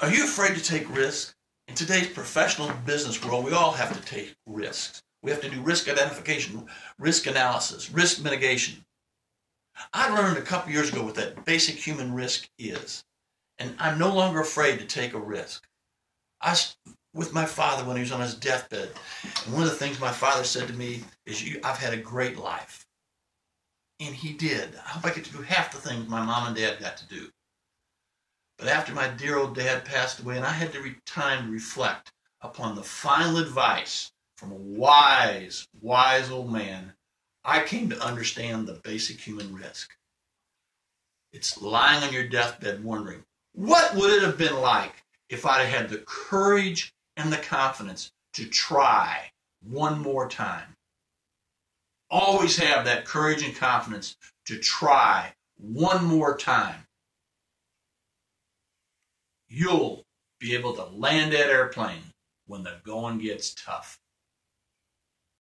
Are you afraid to take risks? In today's professional business world, we all have to take risks. We have to do risk identification, risk analysis, risk mitigation. I learned a couple years ago what that basic human risk is, and I'm no longer afraid to take a risk. With my father when he was on his deathbed, and one of the things my father said to me is, I've had a great life. And he did. I hope I get to do half the things my mom and dad got to do. But after my dear old dad passed away, and I had time to reflect upon the final advice from a wise, wise old man, I came to understand the basic human risk. It's lying on your deathbed wondering, what would it have been like if I'd had the courage and the confidence to try one more time? Always have that courage and confidence to try one more time. You'll be able to land that airplane when the going gets tough.